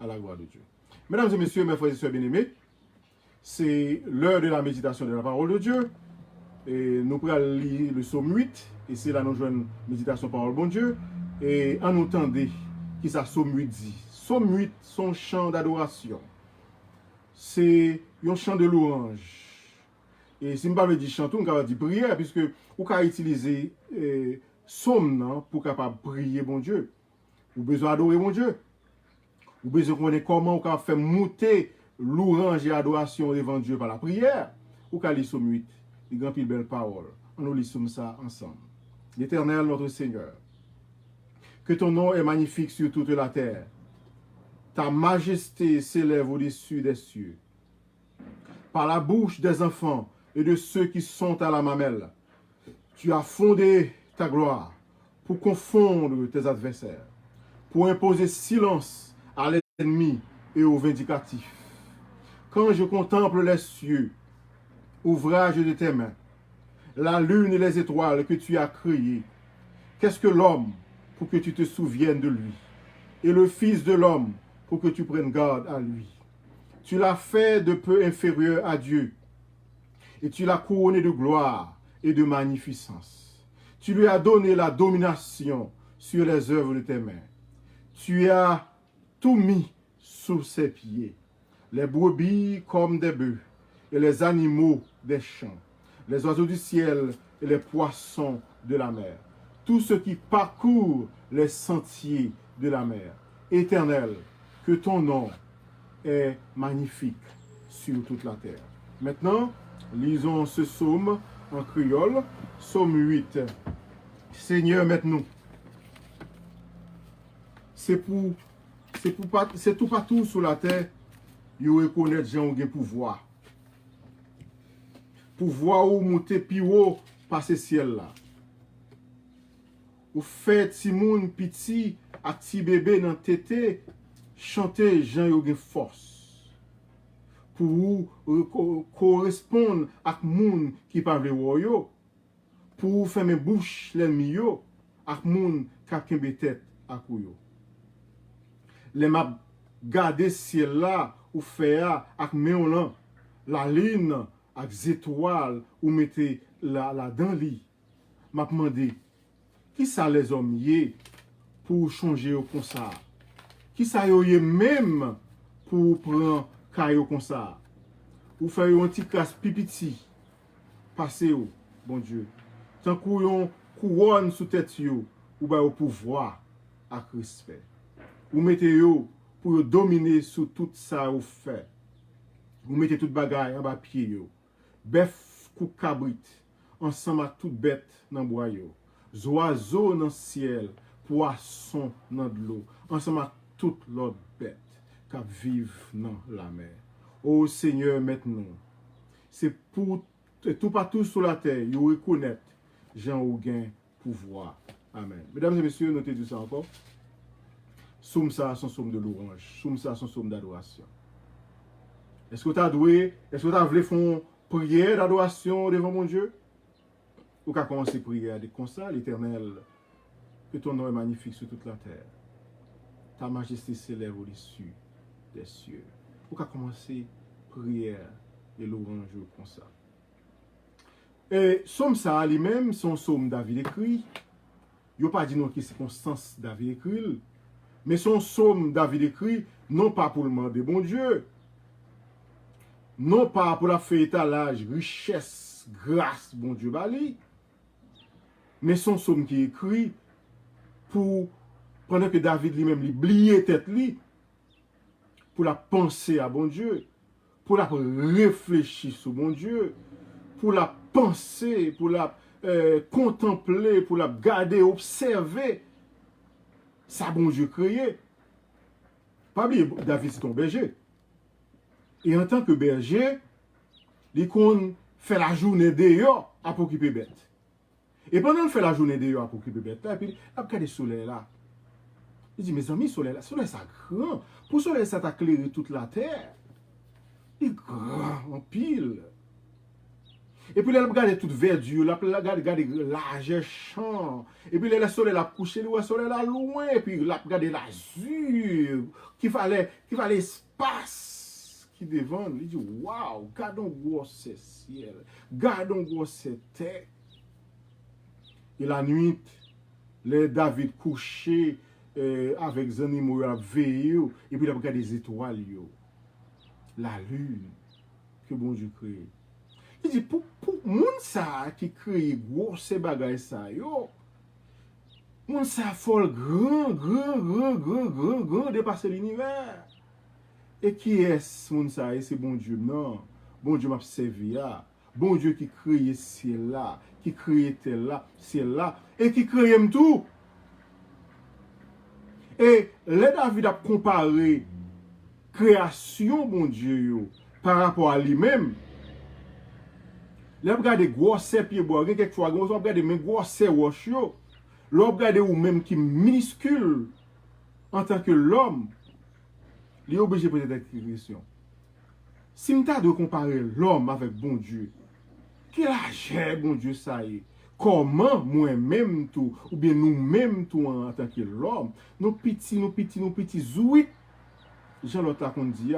à la gloire de Dieu. Mesdames et messieurs, mes frères et sœurs bien-aimés, c'est l'heure de la méditation de la parole de Dieu. Et nous pourrons lire le psaume 8, et c'est là nous jouons une méditation parole bon Dieu. Et en entendez qui ça psaume 8 dit. Psaume 8, son chant d'adoration. C'est un chant de louange. Et si je ne parle pas de chanter, on va dire prière, puisque on peut utiliser psaume pour capable prier bon Dieu. Ou besoin d'adorer mon Dieu. Ou besoin de connaître comment on peut faire monter louange et adoration devant Dieu par la prière. Ou peut lire psaume 8. Il y a une belle parole. On nous lisons ça ensemble. L'Éternel, notre Seigneur, que ton nom est magnifique sur toute la terre. Ta majesté s'élève au-dessus des cieux. Par la bouche des enfants et de ceux qui sont à la mamelle, tu as fondé ta gloire pour confondre tes adversaires, pour imposer silence à l'ennemi et aux vindicatifs. Quand je contemple les cieux, ouvrage de tes mains, la lune et les étoiles que tu as créées, qu'est-ce que l'homme pour que tu te souviennes de lui, et le Fils de l'homme pour que tu prennes garde à lui. Tu l'as fait de peu inférieur à Dieu, et tu l'as couronné de gloire et de magnificence. Tu lui as donné la domination sur les œuvres de tes mains. Tu as tout mis sous ses pieds, les brebis comme des bœufs, et les animaux des champs, les oiseaux du ciel et les poissons de la mer, tous ceux qui parcourent les sentiers de la mer. Éternel, que ton nom est magnifique sur toute la terre. Maintenant, lisons ce psaume en créole, psaume 8. Seigneur, maintenant, c'est tout partout sur la terre, vous reconnaître gens qui ont pouvoir. Pouvoir ou monter plus haut par ce ciel là. Ou fait si moun petit ak ti bébé dans tété chanter gens yo gen force. Pour correspondre ak moun qui pa vle yo. Pour fermer bouche l'ennemi yo ak moun ka kembe tête ak yo. Les m'a garder ciel là ou faire ak men lan la lune ak étoiles ou mettez la dans lit. M'a demandé qui ça les hommes yé pour changer au comme ça. Qui ça yé même pour prendre caillou comme ça. Ou faire un petit classe pipiti passer au bon Dieu. Tant qu'on couronne sous tête yo ou ba au pouvoir ak respect. Ou mettez yo pour dominer sur tout ça ou fait. Vous mettez toute bagaille en bas pied yo. Bœuf kou cabrit ensemble à toute bête dans bois yo. Oiseaux dans ciel, poisson dans de l'eau, ensemble à toute l'autre bête qui vivent dans la mer. Ô Seigneur, maintenant, c'est pour tout partout sur la terre, vous reconnaître Jean ou gain pouvoir. Amen. Mesdames et messieurs, notez tout ça encore. Somme ça, son somme de louange. Somme ça, son somme d'adoration. Est-ce que tu as doué? Est-ce que tu as voulu faire une prière d'adoration devant mon Dieu? Ou qu'à commencer à prier comme ça, l'Éternel, que ton nom est magnifique sur toute la terre. Ta majesté s'élève au-dessus des cieux. Ou qu'à commencer prière et louange comme ça. Et somme ça lui-même, son somme David écrit. Il n'y a pas dit non qui circonstance David écrit. Mais son somme David écrit, non pas pour le demander bon Dieu, non pas pour la faire étalage, richesse, grâce, bon Dieu, bali, mais son somme qui écrit pour, pendant que David lui-même oubliait tête lui, pour la penser à bon Dieu, pour la réfléchir sur bon Dieu, pour la penser, pour la contempler, pour la garder, observer, ça bon Dieu créé. Pas oublier, David c'est un berger. Et en tant que berger, il fait la journée dehors à s'occuper bête. Et pendant qu'il fait la journée dehors à s'occuper bête, il a regardé le soleil là. Il dit, mes amis, le soleil ça grand. Pour le soleil ça t'a éclairé toute la terre. Il est grand en pile. Et puis, là, regarde toute verdure, là, regarde large champ. Et puis, là, le soleil a couché, le soleil là loin. Et puis, là, regarde l'azur, qu'il fallait espace qui devant. Il dit, waouh, gardons gros ce ciel, gardons gros cette terre. Et la nuit, les David couché avec les animaux à veiller. Et puis, là, regarde les étoiles, la lune que bon Dieu crée. Il dit, pour moun sa qui crée gros ces bagages ça, yo, moun sa folle grand, dépasser l'univers. Et qui est moun sa? Et c'est bon Dieu, non. Bon Dieu m'a servi là. Bon Dieu qui crée ciel là, qui crée tel là, ciel là, et qui crée tout. Et les David a comparé création, bon Dieu, yo, par rapport à lui-même. Là, regardez gros pieds bois, quelquefois, on regarde même gros roches, là, regardez ou même qui minuscule en tant que l'homme, il est obligé de poser des questions. Si nous de comparer l'homme avec bon Dieu, quel âge bon Dieu ça y est? Comment moi-même tout, ou bien nous-mêmes tout en tant que l'homme, nos petits zouis, Jean-Lotta qu'on dit,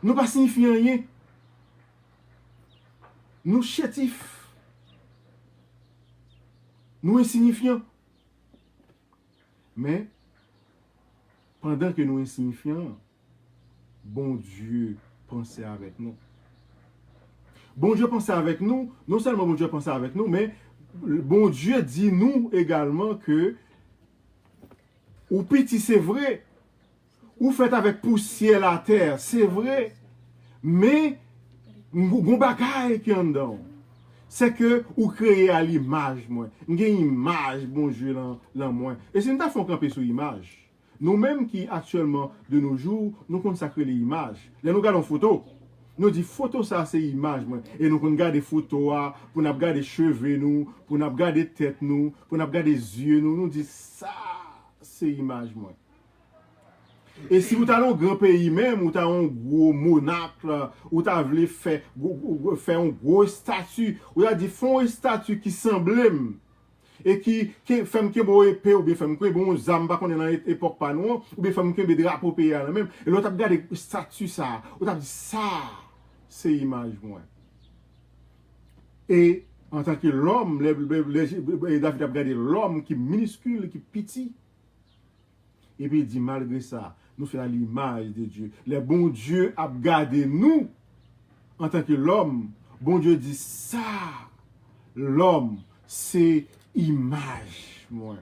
nous pas signifiant rien. Nous chétifs, nous insignifiants. Mais, pendant que nous insignifiants, bon Dieu pensait avec nous. Bon Dieu pensait avec nous, non seulement bon Dieu pensait avec nous, mais bon Dieu dit nous également que, ou petit c'est vrai, ou fait avec poussière la terre, c'est vrai, mais, gon bagay qui en dedans. C'est que ou créer à l'image moi. Une image bon Dieu là moi. Et c'est nous font camper sur image. Nous-mêmes qui actuellement de nos jours, nous consacrons les images. Là nous regardons photo. Nous dit photo ça c'est image moi. Et nous regardons des photos pour nous regarder cheveux nous, pour nous regarder tête nous, pour nous regarder yeux nous dit ça c'est image moi. Et si vous avez un grand pays même, ou tu as un gros monarque, ou tu as voulu faire un gros statut, ou tu as dit font un statut qui semble, et qui fait que bon épée, ou bien fait que bon zamba qu'on est dans l'époque pas non, ou bien fait que des drapeaux pays là même, et l'autre a regardé le statut ça, ou tu as dit ça, c'est image moi. Et en tant que l'homme, David a regardé l'homme qui est minuscule, qui est petit, et puis il dit malgré ça, nous faisons l'image de Dieu. Le bon Dieu a gardé nous en tant que l'homme. Bon Dieu dit ça, l'homme, c'est image. Moi.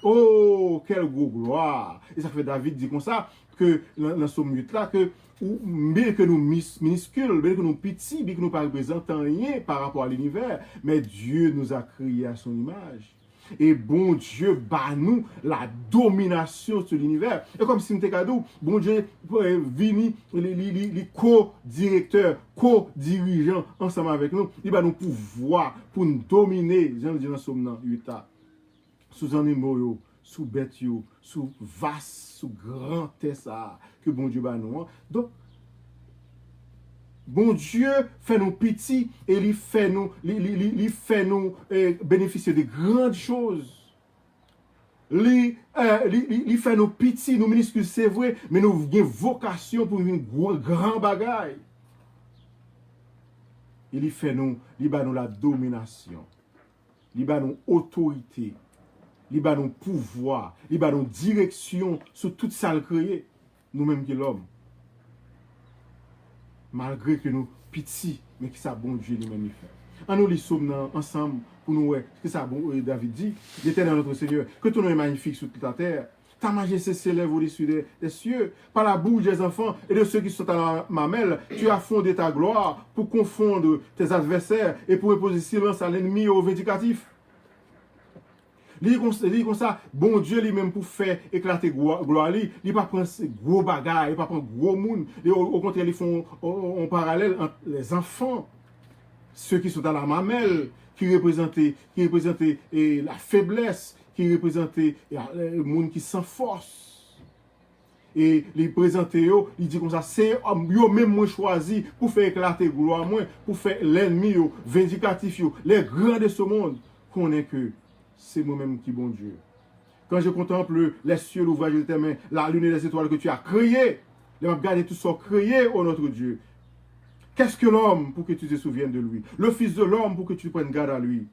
Oh, quelle gloire. Et ça fait David dit comme ça, que dans ce minute là, que bien que nous minuscules, bien que nous petits, bien que nous ne représentons rien par rapport à l'univers, mais Dieu nous a créés à son image. Et bon Dieu bat nous la domination sur l'univers. Et comme si nous étions cadeau, bon Dieu vini les co-directeurs, co-dirigeants ensemble avec nous. Il va nous pouvoir pour nous dominer. J'en dis dans Somme 8 sous animaux, sous bêtes, sous vaste, sous grand tessa que bon Dieu bat nous. Donc, bon Dieu fait nous petits et il fait nous bénéficier de grandes choses. Il fait nous petits, nous minuscules, c'est vrai, mais nous avons vocation pour une grand bagaille. Il fait nous, il bat nous la domination, il bat nous autorité, il bat nous pouvoir, il bat nous direction sur toute ça le créé, nous-mêmes qui l'homme. Malgré que nous petits, mais que ça bon Dieu lui-même il fait. En nous lisons ensemble pour nous voir ce que ça bon David dit, l'Éternel notre Seigneur, que ton nom est magnifique sur toute la terre. Ta majesté s'élève au-dessus des cieux, par la bouche des enfants et de ceux qui sont à la mamelle. Tu as fondé ta gloire pour confondre tes adversaires et pour imposer silence à l'ennemi et au vindicatif. Li comme ça, bon Dieu lui-même pour faire éclater gloire, il pas prendre gros bagages, il pas prendre gros monde. Au contraire, ils font en parallèle entre les enfants, ceux qui sont dans la mamelle, qui représentaient la faiblesse, qui représentaient le monde qui sans force. Et les présenter, il dit comme ça, c'est eux même moi choisi pour faire éclater gloire moi, pour faire l'ennemi, vindicatif, les grands de ce monde, connaît que c'est moi-même qui bon Dieu. Quand je contemple les cieux, l'ouvrage de tes mains, la lune et les étoiles que tu as créées, je regarde tout ça créé, ô notre Dieu. Qu'est-ce que l'homme pour que tu te souviennes de lui? Le fils de l'homme pour que tu prennes garde à lui.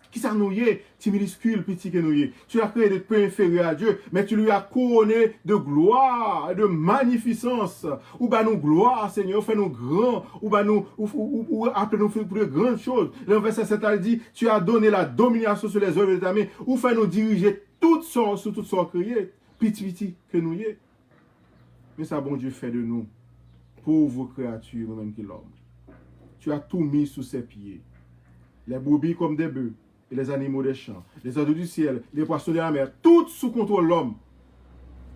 Qui ça nous y est, petit minuscule, petit que nous y est. Tu l'as créé de peu inférieur à Dieu, mais tu lui as couronné de gloire, de magnificence. Ou bah nous gloire, Seigneur, fais-nous grands, ou bah nous, ou appelle-nous pour de grandes choses. Le verset 7 a dit, tu as donné la domination sur les œuvres de ta main, ou fais-nous diriger toutes sortes, sur toutes sortes créées, petit que nous y est. Mais ça, bon Dieu, fait de nous, pauvres créatures, même que l'homme. Tu as tout mis sous ses pieds. Les brebis comme des bœufs, et les animaux des champs, les oiseaux du ciel, les poissons de la mer, tout sous contrôle de l'homme.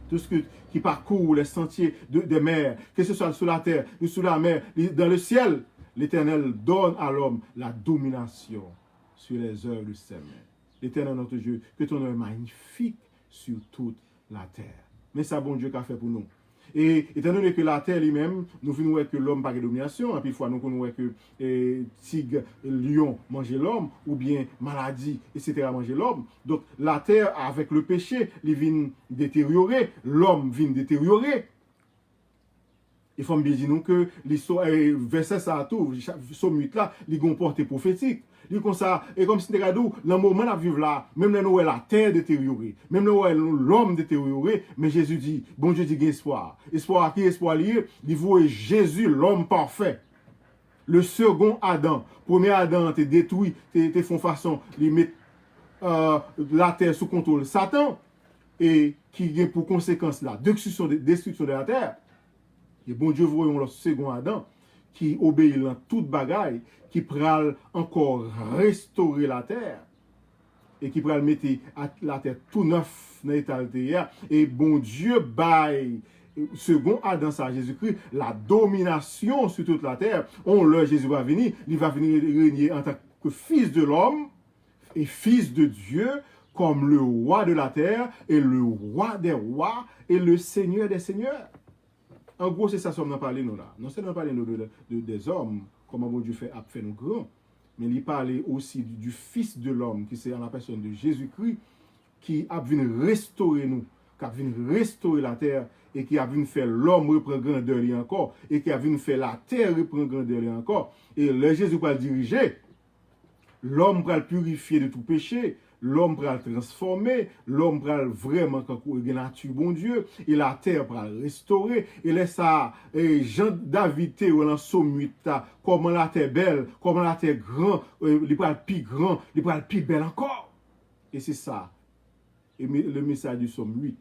Tout ce qui parcourt les sentiers des mers, que ce soit sous la terre ou sous la mer, dans le ciel, l'Éternel donne à l'homme la domination sur les œuvres de ses mains. L'Éternel, notre Dieu, que ton nom est magnifique sur toute la terre. Mais ça, bon Dieu, qu'a fait pour nous. Et étant donné que la terre lui-même, nous venons que l'homme par domination, et puis fois nous connaissons que tigre, lion manger l'homme, ou bien maladie, etc. manger l'homme. Donc la terre, avec le péché, il vient détériorer, l'homme vient détériorer. Il faut bien dire nous que l'histoire, verset ça à tout, somme 8 là, il comporte prophétique. Comme ça, et comme si nous regardons, le moment où nous vivons là, même là où la terre détériorée, même là où l'homme détérioré, mais Jésus dit, bon Dieu dit espoir. Espoir qui espoir lié, il voit Jésus, l'homme parfait. Le second Adam. Premier Adam, t'es détruit, t'es font façon, il met la terre sous contrôle Satan, et qui a pour conséquence la destruction de la terre. Et bon Dieu voyons le second Adam, qui obéit dans toute bagaille, qui pral encore restaurer la terre, et qui pral mettre la terre tout neuf dans l'état de terre, et bon Dieu baille, second Adam, ça Jésus-Christ, la domination sur toute la terre. Jésus va venir, il va venir régner en tant que fils de l'homme, et fils de Dieu, comme le roi de la terre, et le roi des rois, et le seigneur des seigneurs. En gros, c'est ça que nous parlons nous là. Non seulement parler des hommes, comment bon Dieu a fait nous grands, mais il parlait aussi du Fils de l'homme, qui c'est en la personne de Jésus-Christ, qui a venu restaurer nous, qui a venu restaurer la terre, et qui a venu faire l'homme reprendre grandeur lui encore, et qui a venu faire la terre reprendre grandeur lui encore. Et le Jésus va le diriger, l'homme va le purifier de tout péché, l'homme va le transformer, l'homme va vraiment une nature bon Dieu, et la terre va le restaurer, et laisse ça, Jean David ou dans Somme 8, comment la terre belle, comment la terre grand, il va le plus grand, il va le plus belle encore. Et c'est ça, et le message du Somme 8.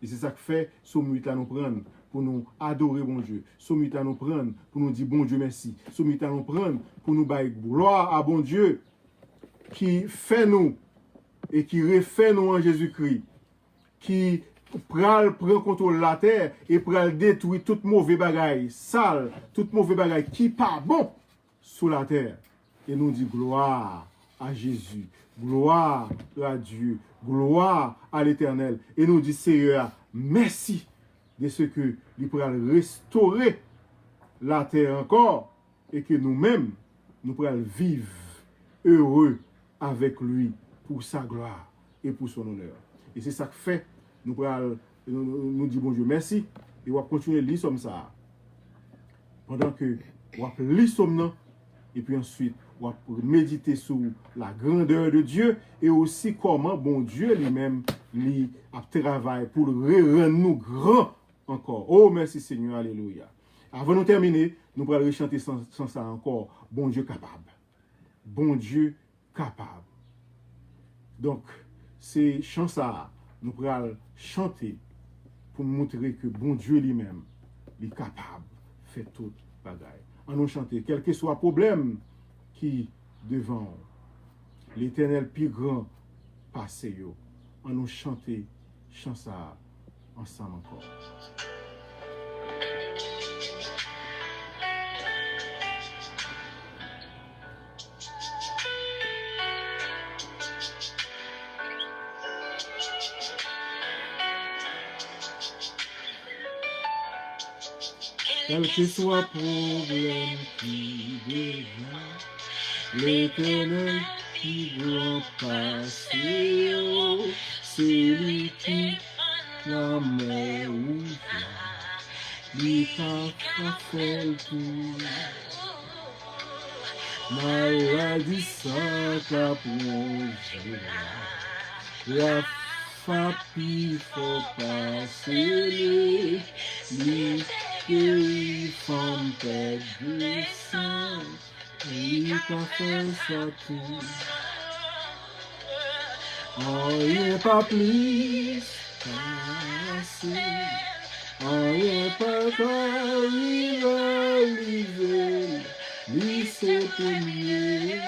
Et c'est ça que fait Somme 8 là nous prendre pour nous adorer bon Dieu. Somme 8 là nous prendre pour nous dire bon Dieu merci. Somme 8 là nous prendre pour nous bailler gloire à bon Dieu qui fait nous et qui refait nous en Jésus-Christ, qui prend contrôle de la terre et prend détruire toute mauvaise bagaille, sale, toute mauvaise bagaille qui pas bon sous la terre. Et nous dit gloire à Jésus, gloire à Dieu, gloire à l'Éternel. Et nous dit Seigneur, merci de ce que il pourra restaurer la terre encore et que nous-mêmes, nous pourrons vivre heureux avec lui pour sa gloire et pour son honneur. Et c'est ça que fait, nous disons bon Dieu merci, et on va continuer à lire comme ça. Pendant que on va lire comme et puis ensuite, on va méditer sur la grandeur de Dieu et aussi comment bon Dieu lui-même lui a travaillé pour rendre nous grands encore. Oh merci Seigneur, alléluia. Avant de terminer, nous allons chanter sans ça encore, bon Dieu capable. Bon Dieu capable. Donc, ces chants-là, nous pourrons chanter pour montrer que bon Dieu lui-même est capable de faire toute bagaille. En nous chanter, quel que soit le problème qui devant l'Éternel plus grand passé, en nous chanter, chants-là ensemble encore. quel que soit problème qui devient, l'Éternel qui doit passer, oh, c'est lui qui la mer ouverte, lui qui a fait le tour. Maladie sans qu'a plongé, la fapi faut passer, lui qui femme perdue sang, lui qui a fait sa tour. Rien pas plus passé, rien pas qu'à rivaliser, lycée premier,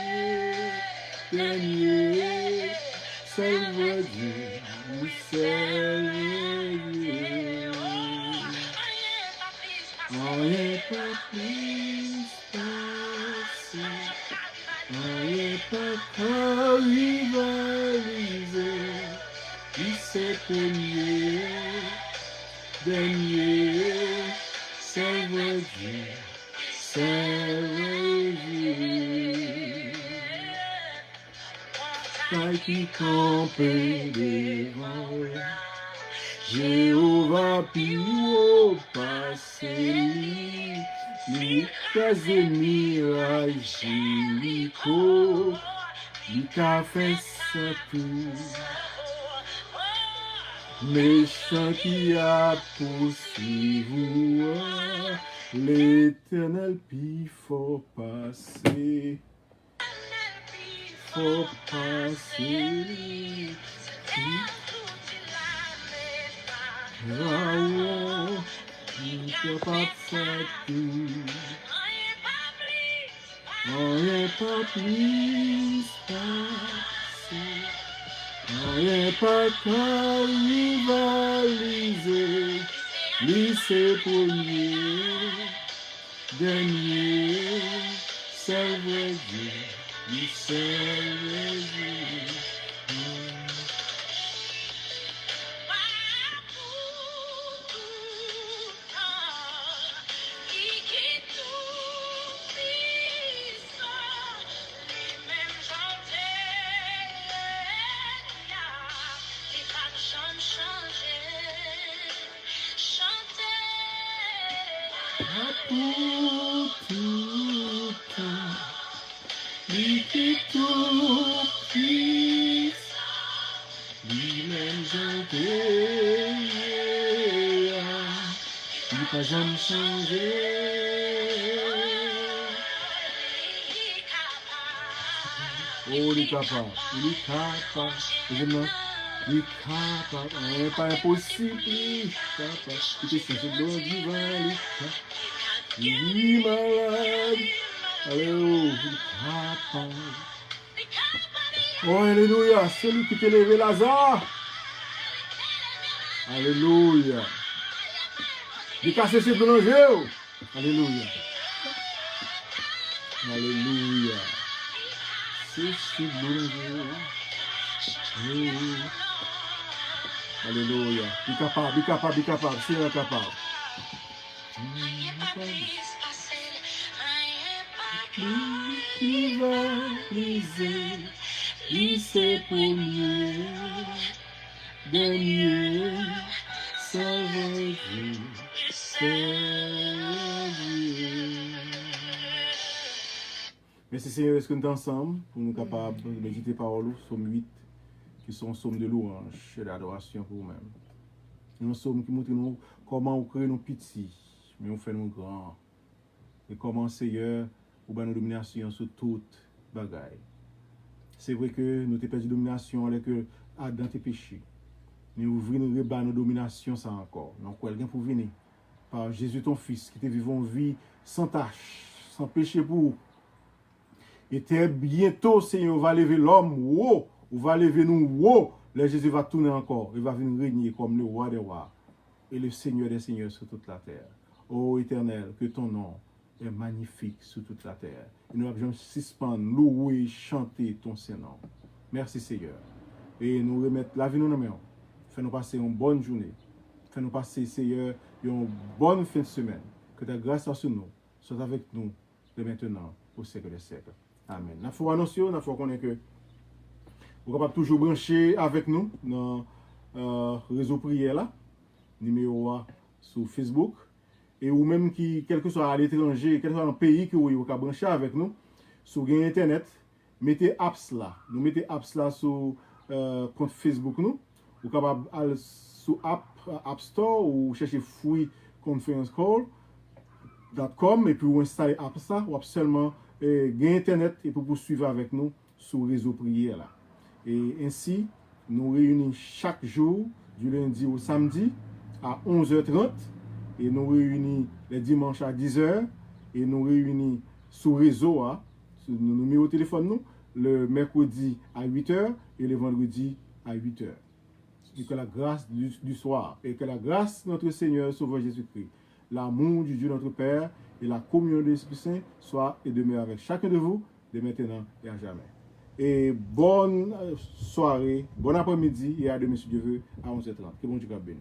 dernier, salve Dieu, salve Dieu. Rien pas plus passé, rien pas qu'à rivaliser, lycée premier, dernier, salve Dieu, salve Dieu. Taille qui campe devant, Jéhovah puis au passé, lui crasé mirage Jéricho, lui qu'a fait sa tour. Méchant qui a poursuivi, l'Éternel puis faut passer. Faut passer. Waouh, il ne peut pas faire tout. On n'est pas plus passé. On n'est pas qu'à rivaliser. Lycée premier, dernier, salve Dieu, salve Dieu. Pour tout temps, lui qui tout puissant, lui-même chanter, il pas jamais changé. Oh, il est capable, il est capable, on n'est pas impossible, il est capable, il est sensible au divin, il est capable. Il est malade. Alléluia. Oh, alléluia. C'est lui qui t'a levé Lazare. Alléluia. Il casse ses boulangers. Alléluia. Alléluia. C'est boulangers. Alléluia. Il est capable. C'est incapable. Qui va briser, lycée premier, dernier, salve Dieu, salve Dieu. Merci Seigneur, est-ce que nous sommes ensemble pour nous capables de méditer parole, Somme 8, qui sont somme de louange et d'adoration pour nous-mêmes. Nous sommes qui montrent nous comment on crée nos petits, mais on fait nos grands. Et comment Seigneur, ou bien nos dominations sur toute bagaille. C'est vrai que nous avons perdu domination avec Adam tes péchés. Mais ouvrir nos rebats, nos dominations, ça encore. Donc, quelqu'un pour venir par Jésus ton Fils, qui te vivant une vie sans tâche, sans péché pour vous. Et bientôt, Seigneur, on va lever l'homme, wow, on va lever nous, wow. Là, Jésus va tourner encore. Il va venir régner comme le roi des rois et le Seigneur des seigneurs sur toute la terre. Ô Éternel, que ton nom est magnifique sur toute la terre. Et nous avons suspendre, louer, chanter ton Saint-Nom. Merci Seigneur. Et nous remettre la vie nous mains. Fais-nous passer une bonne journée. Fais-nous passer, Seigneur, une bonne fin de semaine. Que ta grâce soit sur nous, soit avec nous de maintenant au siècle des siècles. Amen. Nous faut annoncer, nous faut connaître que vous êtes capable toujours brancher avec nous dans réseau prière là, numéro 1 sur Facebook. Et ou même qui, quel que soit à l'étranger, quel que soit dans le pays que vous pouvez brancher avec nous, sur Internet, mettez apps là. Nous mettez apps là sur compte Facebook nous. Vous pouvez aller sur App Store ou chercher Free Conference Call.com et puis vous installez app ça, ou seulement Internet et pour poursuivre avec nous sur le réseau prière là. Et ainsi, nous réunissons chaque jour, du lundi au samedi, à 11h30. Et nous réunissons les dimanches à 10h. Et nous réunissons sur réseau, sur nos numéros de téléphone, nous, le mercredi à 8h et le vendredi à 8h. Et que la grâce du soir, et que la grâce de notre Seigneur Sauveur Jésus-Christ, l'amour du Dieu notre Père et la communion de l'Esprit Saint soient et demeurent avec chacun de vous, de maintenant et à jamais. Et bonne soirée, bon après-midi et à demain si Dieu veut à 11h30. Que bon Dieu bénisse.